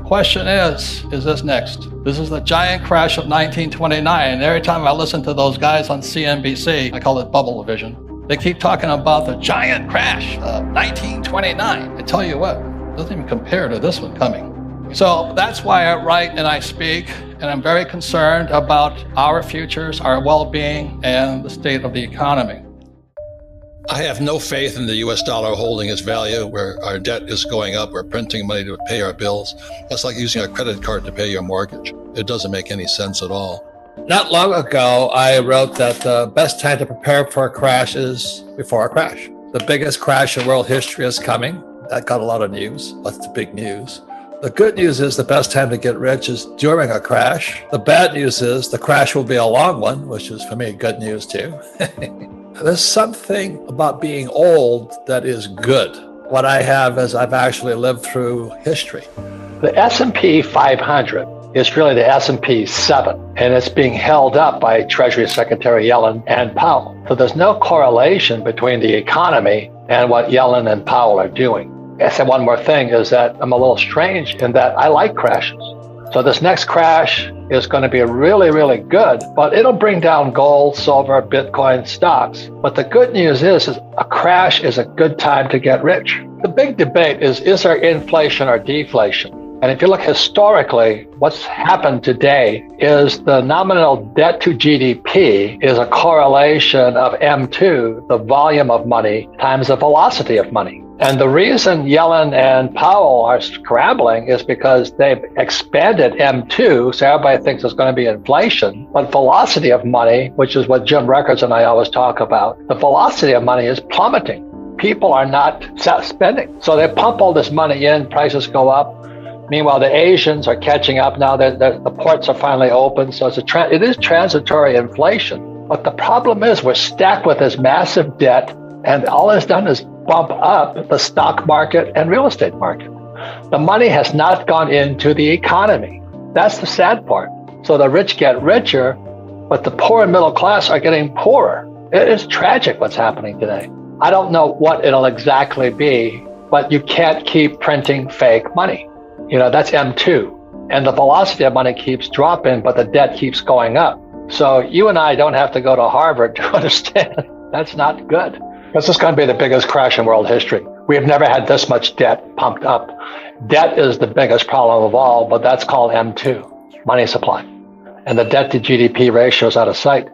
question is this next? This is the giant crash of 1929. And every time I listen to those guys on CNBC, I call it bubble vision. They keep talking about the giant crash of 1929. I tell you what, it doesn't even compare to this one coming. So that's why I write and I speak, and I'm very concerned about our futures, our well-being, and the state of the economy. I have no faith in the US dollar holding its value where our debt is going up. We're printing money to pay our bills. That's like using a credit card to pay your mortgage. It doesn't make any sense at all. Not long ago, I wrote that the best time to prepare for a crash is before a crash. The biggest crash in world history is coming. That got a lot of news. That's the big news. The good news is the best time to get rich is during a crash. The bad news is the crash will be a long one, which is for me good news too. There's something about being old that is good. What I have is I've actually lived through history. The S&P 500 is really the S&P 7, and it's being held up by Treasury Secretary Yellen and Powell. So there's no correlation between the economy and what Yellen and Powell are doing. I said one more thing is that I'm a little strange in that I like crashes. So this next crash is going to be really, really good, but it'll bring down gold, silver, Bitcoin, stocks. But the good news is a crash is a good time to get rich. The big debate is there inflation or deflation? And if you look historically, what's happened today is the nominal debt to GDP is a correlation of M2, the volume of money, times the velocity of money. And the reason Yellen and Powell are scrambling is because they've expanded M2, so everybody thinks there's going to be inflation. But velocity of money, which is what Jim Records and I always talk about, the velocity of money is plummeting. People are not spending. So they pump all this money in, prices go up. Meanwhile, the Asians are catching up now. The ports are finally open. So it is transitory inflation. But the problem is we're stacked with this massive debt, and all it's done is bump up the stock market and real estate market. The money has not gone into the economy. That's the sad part. So the rich get richer, but the poor and middle class are getting poorer. It is tragic what's happening today. I don't know what it'll exactly be, but you can't keep printing fake money. That's M2. And the velocity of money keeps dropping, but the debt keeps going up. So you and I don't have to go to Harvard to understand that's not good. This is going to be the biggest crash in world history. We have never had this much debt pumped up. Debt is the biggest problem of all, but that's called M2, money supply. And the debt to GDP ratio is out of sight.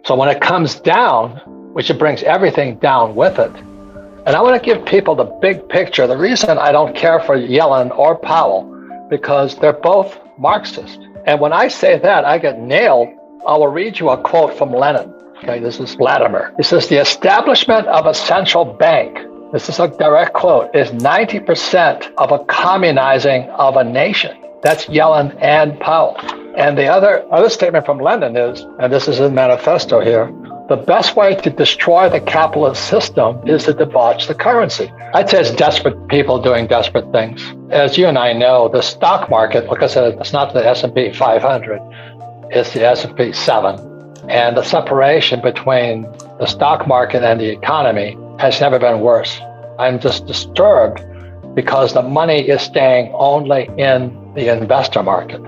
So when it comes down, which it brings everything down with it, and I want to give people the big picture. The reason I don't care for Yellen or Powell, because they're both Marxist. And when I say that, I get nailed. I will read you a quote from Lenin. Okay, this is Vladimir. He says, the establishment of a central bank, this is a direct quote, is 90% of a communizing of a nation. That's Yellen and Powell. And the other statement from Lenin is, and this is in manifesto here, the best way to destroy the capitalist system is to debauch the currency. I'd say it's desperate people doing desperate things. As you and I know, the stock market, like I said, it's not the S&P 500, it's the S&P 7. And the separation between the stock market and the economy has never been worse. I'm just disturbed because the money is staying only in the investor market.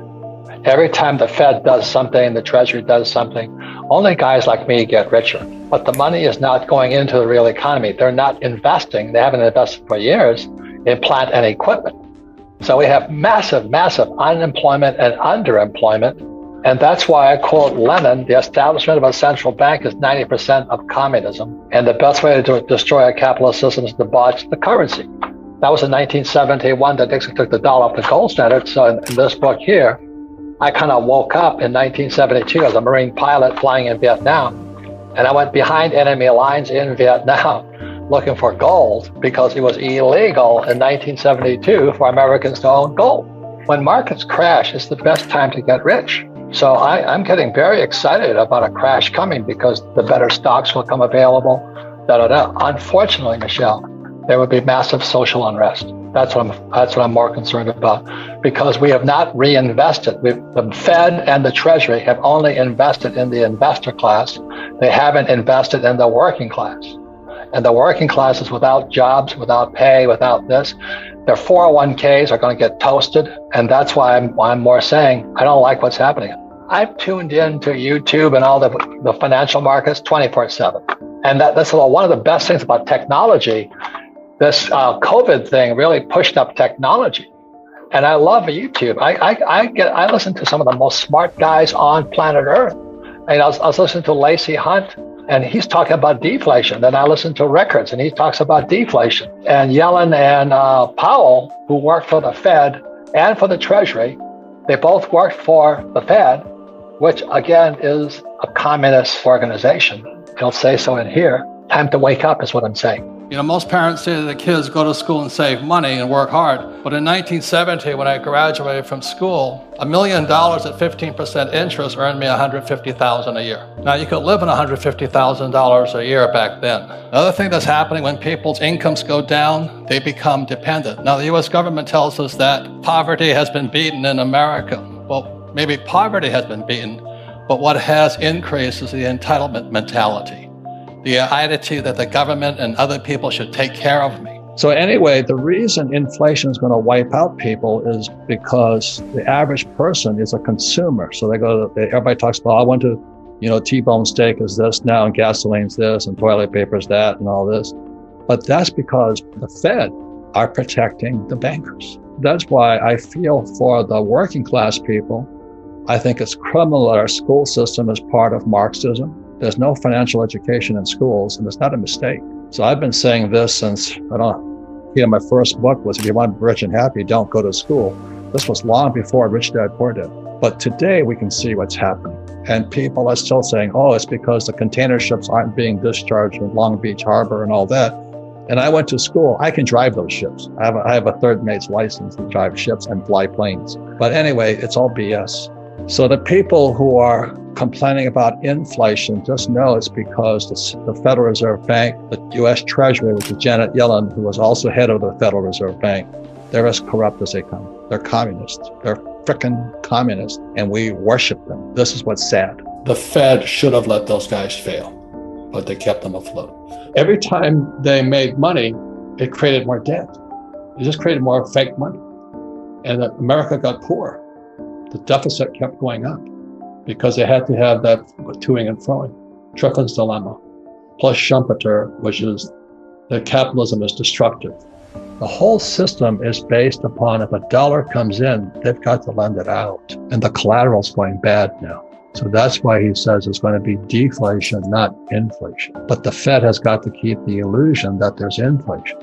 Every time the Fed does something, the Treasury does something, only guys like me get richer. But the money is not going into the real economy. They're not investing. They haven't invested for years in plant and equipment. So we have massive, massive unemployment and underemployment. And that's why I quote Lenin, the establishment of a central bank is 90% of communism. And the best way to destroy a capitalist system is to debauch the currency. That was in 1971 that Nixon took the dollar off the gold standard. So in this book here, I kind of woke up in 1972 as a Marine pilot flying in Vietnam. And I went behind enemy lines in Vietnam looking for gold because it was illegal in 1972 for Americans to own gold. When markets crash, it's the best time to get rich. So I'm getting very excited about a crash coming because the better stocks will come available. Unfortunately, Michelle, there would be massive social unrest. That's what I'm more concerned about, because we have not reinvested. The Fed and the Treasury have only invested in the investor class. They haven't invested in the working class. And the working classes without jobs, without pay, without this, their 401ks are going to get toasted. And that's why I'm more saying I don't like what's happening. I've tuned in to YouTube and all the financial markets 24/7. And that's one of the best things about technology. This COVID thing really pushed up technology. And I love YouTube. I listen to some of the most smart guys on planet Earth. And I was listening to Lacey Hunt, and he's talking about deflation. Then I listen to Rickards, and he talks about deflation. And Yellen and Powell, who work for the Fed and for the Treasury, they both worked for the Fed, which again is a communist organization. He'll say so in here. Time to wake up is what I'm saying. You know, most parents say that the kids go to school and save money and work hard. But in 1970, when I graduated from school, $1 million at 15% interest earned me $150,000 a year. Now, you could live on $150,000 a year back then. Another thing that's happening when people's incomes go down, they become dependent. Now, the U.S. government tells us that poverty has been beaten in America. Well, maybe poverty has been beaten, but what has increased is the entitlement mentality. The attitude that the government and other people should take care of me. So anyway, the reason inflation is going to wipe out people is because the average person is a consumer. So everybody talks about, I want to, T-bone steak is this now, and gasoline's this, and toilet paper is that, and all this. But that's because the Fed are protecting the bankers. That's why I feel for the working class people. I think it's criminal that our school system is part of Marxism. There's no financial education in schools, and it's not a mistake. So I've been saying this since, my first book was, if you want to be rich and happy, don't go to school. This was long before Rich Dad Poor Dad. But today we can see what's happening. And people are still saying, it's because the container ships aren't being discharged in Long Beach Harbor and all that. And I went to school. I can drive those ships. I have a third mate's license to drive ships and fly planes. But anyway, it's all BS. So the people who are complaining about inflation, just know it's because the Federal Reserve Bank, the U.S. Treasury, which is Janet Yellen, who was also head of the Federal Reserve Bank, they're as corrupt as they come. They're communists. They're frickin' communists, and we worship them. This is what's sad. The Fed should have let those guys fail, but they kept them afloat. Every time they made money, it created more debt. It just created more fake money. And America got poor. The deficit kept going up because they had to have that toing and froing. Triffin's dilemma, plus Schumpeter, which is that capitalism is destructive. The whole system is based upon if a dollar comes in, they've got to lend it out. And the collateral's going bad now. So that's why he says it's going to be deflation, not inflation. But the Fed has got to keep the illusion that there's inflation.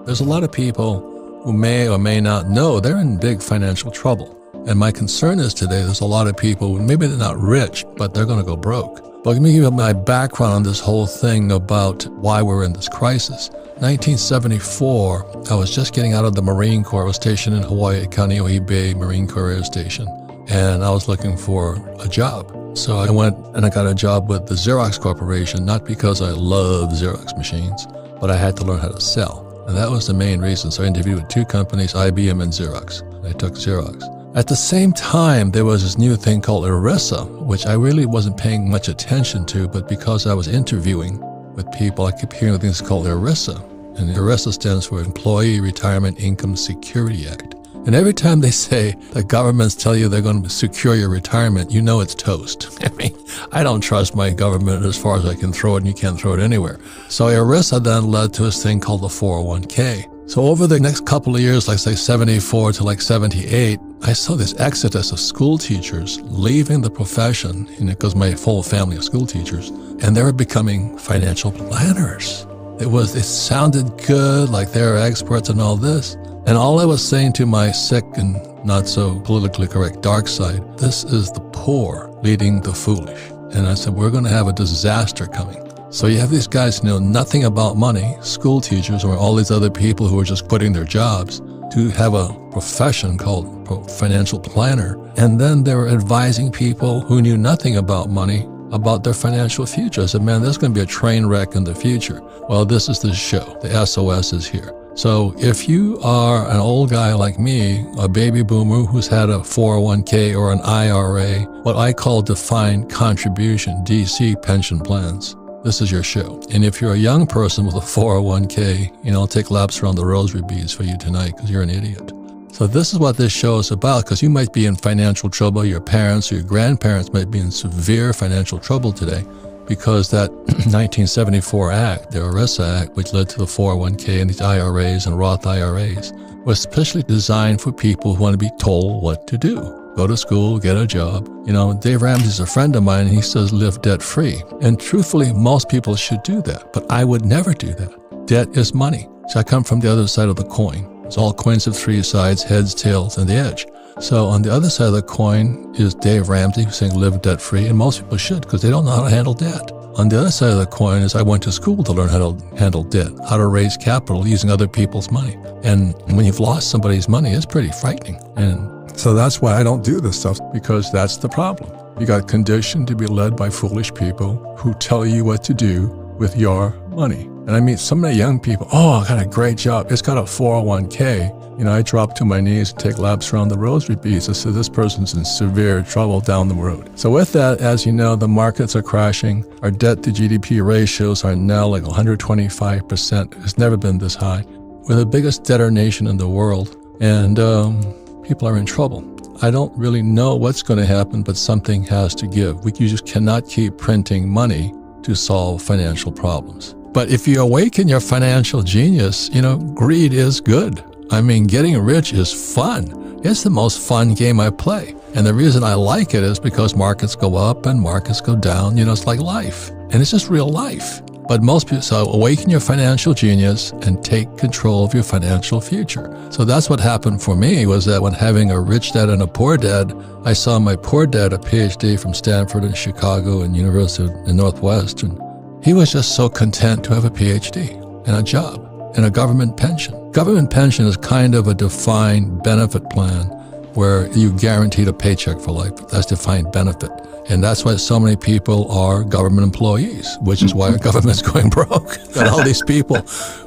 There's a lot of people who may or may not know they're in big financial trouble. And my concern is today, there's a lot of people, maybe they're not rich, but they're going to go broke. But let me give you my background on this whole thing about why we're in this crisis. 1974, I was just getting out of the Marine Corps. I was stationed in Hawaii at Kaneohe Bay Marine Corps Air Station, and I was looking for a job. So I went and I got a job with the Xerox Corporation, not because I love Xerox machines, but I had to learn how to sell. And that was the main reason. So I interviewed with two companies, IBM and Xerox. I took Xerox. At the same time, there was this new thing called ERISA, which I really wasn't paying much attention to, but because I was interviewing with people, I kept hearing things called ERISA. And ERISA stands for Employee Retirement Income Security Act. And every time they say the governments tell you they're going to secure your retirement, you know it's toast. I mean, I don't trust my government as far as I can throw it, and you can't throw it anywhere. So ERISA then led to this thing called the 401k. So over the next couple of years, like say 74 to like 78, I saw this exodus of school teachers leaving the profession, because my whole family of school teachers, and they were becoming financial planners. It sounded good, like they were experts and all this. And all I was saying to my sick and not so politically correct dark side, this is the poor leading the foolish. And I said, we're going to have a disaster coming. So you have these guys who know nothing about money, school teachers, or all these other people who are just quitting their jobs to have a profession called financial planner. And then they were advising people who knew nothing about money about their financial future. I said, man, there's going to be a train wreck in the future. Well, this is the show. The SOS is here. So if you are an old guy like me, a baby boomer who's had a 401k or an IRA, what I call defined contribution, DC pension plans, this is your show. And if you're a young person with a 401k, I'll take laps around the rosary beads for you tonight because you're an idiot. So this is what this show is about, because you might be in financial trouble. Your parents or your grandparents might be in severe financial trouble today because that 1974 Act, the ERISA Act, which led to the 401k and these IRAs and Roth IRAs, was specially designed for people who want to be told what to do. Go to school, get a job. Dave Ramsey's a friend of mine, and he says live debt-free. And truthfully, most people should do that, but I would never do that. Debt is money. So I come from the other side of the coin. It's all coins of three sides, heads, tails, and the edge. So on the other side of the coin is Dave Ramsey saying live debt-free, and most people should because they don't know how to handle debt. On the other side of the coin is I went to school to learn how to handle debt, how to raise capital using other people's money. And when you've lost somebody's money, it's pretty frightening. And so that's why I don't do this stuff, because that's the problem. You got conditioned to be led by foolish people who tell you what to do with your money. And I meet so many young people, I got a great job. It's got a 401k. I drop to my knees and take laps around the rosary beads. I said, this person's in severe trouble down the road. So with that, as you know, the markets are crashing. Our debt to GDP ratios are now like 125%. It's never been this high. We're the biggest debtor nation in the world, and people are in trouble. I don't really know what's going to happen, but something has to give. You just cannot keep printing money to solve financial problems. But if you awaken your financial genius, greed is good. I mean, getting rich is fun. It's the most fun game I play. And the reason I like it is because markets go up and markets go down. It's like life. And it's just real life. But most people, so awaken your financial genius and take control of your financial future. So that's what happened for me, was that when having a rich dad and a poor dad, I saw my poor dad, a PhD from Stanford and Chicago and University in Northwestern. He was just so content to have a PhD and a job and a government pension. Government pension is kind of a defined benefit plan where you guaranteed a paycheck for life. That's defined benefit. And that's why so many people are government employees, which is why our government's going broke. Got all these people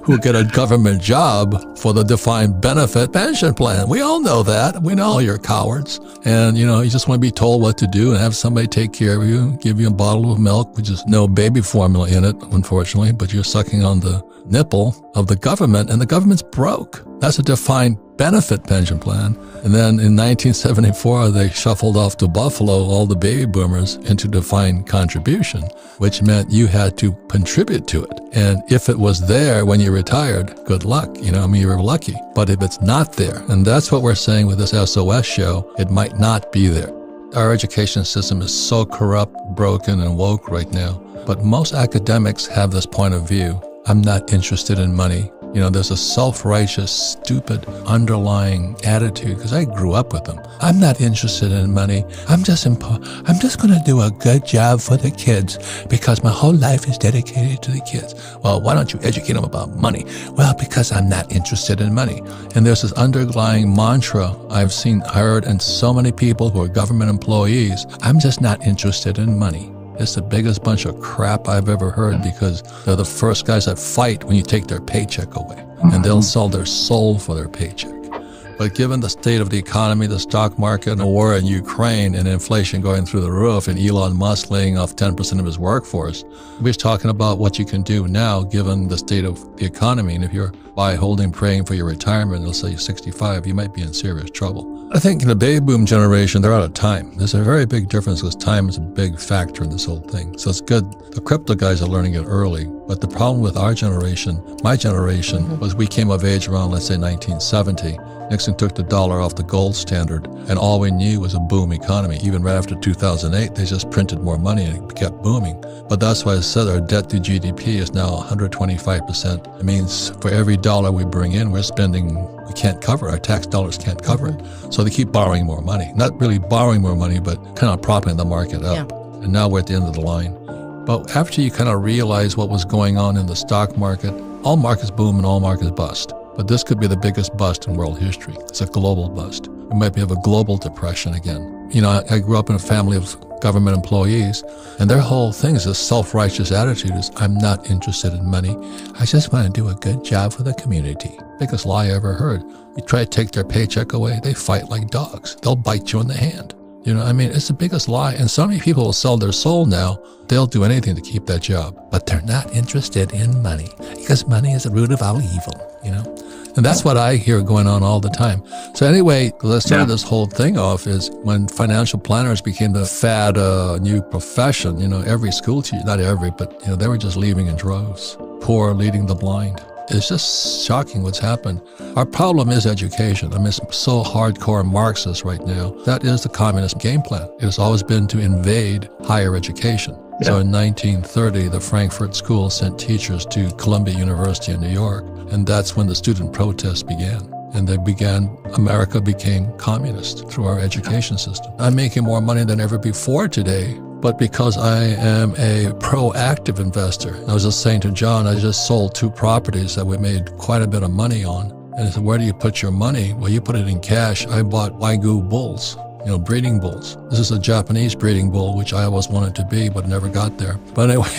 who get a government job for the defined benefit pension plan. We all know that. We know you're cowards. And, you just want to be told what to do and have somebody take care of you, give you a bottle of milk, which is no baby formula in it, unfortunately, but you're sucking on the nipple of the government, and the government's broke. That's a defined benefit pension plan. And then in 1974, they shuffled off to Buffalo all the baby boomers into defined contribution, which meant you had to contribute to it. And if it was there when you retired, good luck. You were lucky. But if it's not there, and that's what we're saying with this SOS show, it might not be there. Our education system is so corrupt, broken, and woke right now. But most academics have this point of view. I'm not interested in money. There's a self-righteous, stupid, underlying attitude, because I grew up with them. I'm not interested in money. I'm just going to do a good job for the kids because my whole life is dedicated to the kids. Well, why don't you educate them about money? Well, because I'm not interested in money. And there's this underlying mantra I've heard in so many people who are government employees. I'm just not interested in money. It's the biggest bunch of crap I've ever heard, because they're the first guys that fight when you take their paycheck away. And they'll sell their soul for their paycheck. But given the state of the economy, the stock market, and the war in Ukraine, and inflation going through the roof, and Elon Musk laying off 10% of his workforce, we're talking about what you can do now given the state of the economy. And if you're praying for your retirement, let's say you're 65, you might be in serious trouble. I think in the baby boom generation, they're out of time. There's a very big difference because time is a big factor in this whole thing. So it's good. The crypto guys are learning it early. But the problem with our generation, my generation, was we came of age around, let's say, 1970. Nixon took the dollar off the gold standard, and all we knew was a boom economy. Even right after 2008, they just printed more money and it kept booming. But that's why I said our debt to GDP is now 125%. It means for every dollar we bring in, we can't cover it. Our tax dollars can't cover it. So they keep borrowing more money. Not really borrowing more money, but kind of propping the market up. Yeah. And now we're at the end of the line. But after you kind of realize what was going on in the stock market, all markets boom and all markets bust. But this could be the biggest bust in world history. It's a global bust. We might have a global depression again. I grew up in a family of government employees, and their whole thing is this self-righteous attitude is, I'm not interested in money. I just want to do a good job for the community. Biggest lie I ever heard. You try to take their paycheck away, they fight like dogs. They'll bite you in the hand. You know, I mean, it's the biggest lie. And so many people will sell their soul now. They'll do anything to keep that job, but they're not interested in money because money is the root of all evil, you know? And that's what I hear going on all the time. So anyway, I started this whole thing off is when financial planners became the fad new profession, you know, every school teacher, not every, but, you know, they were just leaving in droves. Poor leading the blind. It's just shocking what's happened. Our problem is education. I mean, it's so hardcore Marxist right now. That is the communist game plan. It has always been to invade higher education. Yeah. So in 1930, the Frankfurt School sent teachers to Columbia University in New York, and that's when the student protests began. And America became communist through our education system. I'm making more money than ever before today, but because I am a proactive investor. I was just saying to John, I just sold 2 properties that we made quite a bit of money on. And I said, where do you put your money? Well, you put it in cash. I bought Wagyu bulls, you know, breeding bulls. This is a Japanese breeding bull, which I always wanted to be, but never got there. But anyway,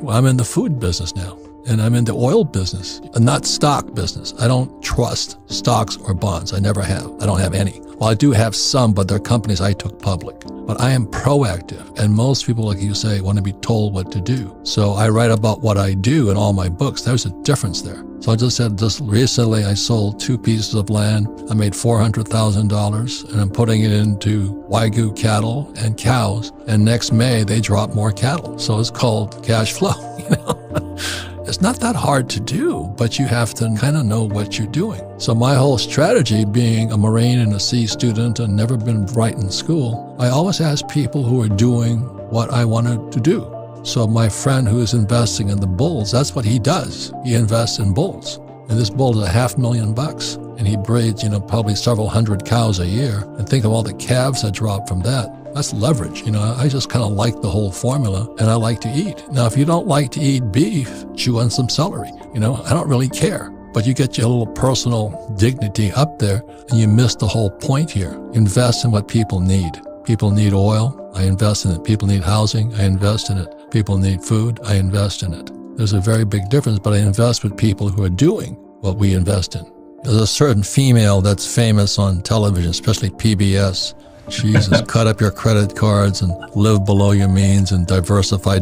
I'm in the food business now. And I'm in the oil business, not stock business. I don't trust stocks or bonds. I never have. I don't have any. Well, I do have some, but they're companies I took public. But I am proactive. And most people, like you say, want to be told what to do. So I write about what I do in all my books. There's a difference there. So I just said just recently I sold 2 pieces of land. I made $400,000 and I'm putting it into Wagyu cattle and cows. And next May, they drop more cattle. So it's called cash flow, you know. It's not that hard to do, but you have to kind of know what you're doing. So my whole strategy, being a Marine and a C student and never been bright in school, I always ask people who are doing what I wanted to do. So my friend who is investing in the bulls, that's what he does. He invests in bulls. And this bull is $500,000. And he breeds, you know, probably several hundred cows a year. And think of all the calves that drop from that. That's leverage. You know, I just kind of like the whole formula and I like to eat. Now, if you don't like to eat beef, chew on some celery. You know, I don't really care. But you get your little personal dignity up there and you miss the whole point here. Invest in what people need. People need oil. I invest in it. People need housing. I invest in it. People need food. I invest in it. There's a very big difference, but I invest with people who are doing what we invest in. There's a certain female that's famous on television, especially PBS. Jesus, cut up your credit cards and live below your means and diversify.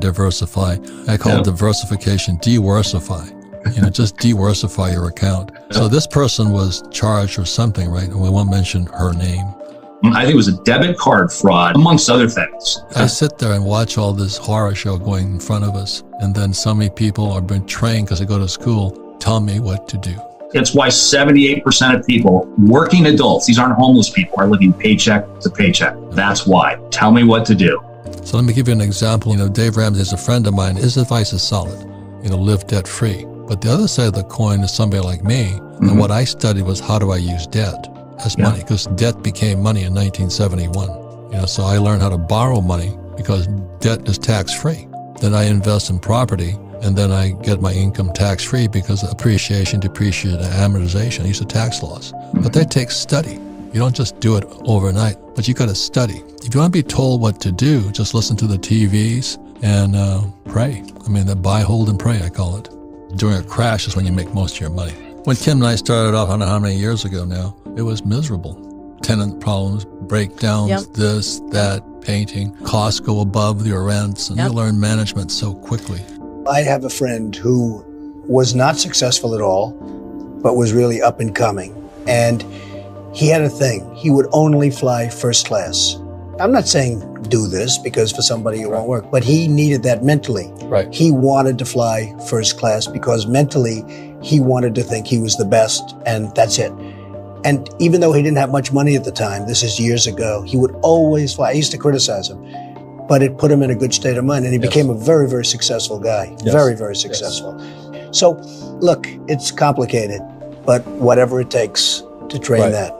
I call diversification, de-worsify. You know, just de-worsify your account. So this person was charged or something, right? And we won't mention her name. I think it was a debit card fraud, amongst other things. I sit there and watch all this horror show going in front of us. And then so many people are being trained because they go to school, tell me what to do. It's why 78% of people, working adults, these aren't homeless people, are living paycheck to paycheck. That's why. Tell me what to do. So let me give you an example. You know, Dave Ramsey is a friend of mine. His advice is solid. You know, live debt free. But the other side of the coin is somebody like me. And what I studied was how do I use debt as money? Because debt became money in 1971. You know, so I learned how to borrow money because debt is tax free. Then I invest in property. And then I get my income tax-free because appreciation, depreciation, and amortization, these are tax laws. But that takes study. You don't just do it overnight, but you got to study. If you want to be told what to do, just listen to the TVs and pray. I mean, the buy, hold, and pray, I call it. During a crash is when you make most of your money. When Kim and I started off, I don't know how many years ago now, it was miserable. Tenant problems, breakdowns, this, that, painting, costs go above your rents, and you learn management so quickly. I have a friend who was not successful at all, but was really up and coming. And he had a thing. He would only fly first class. I'm not saying do this because for somebody it won't work, but he needed that mentally. Right. He wanted to fly first class because mentally he wanted to think he was the best and that's it. And even though he didn't have much money at the time, this is years ago, he would always fly. I used to criticize him. But it put him in a good state of mind, and he became a very, very successful guy. Very, very successful. So, look, it's complicated, but whatever it takes to train that.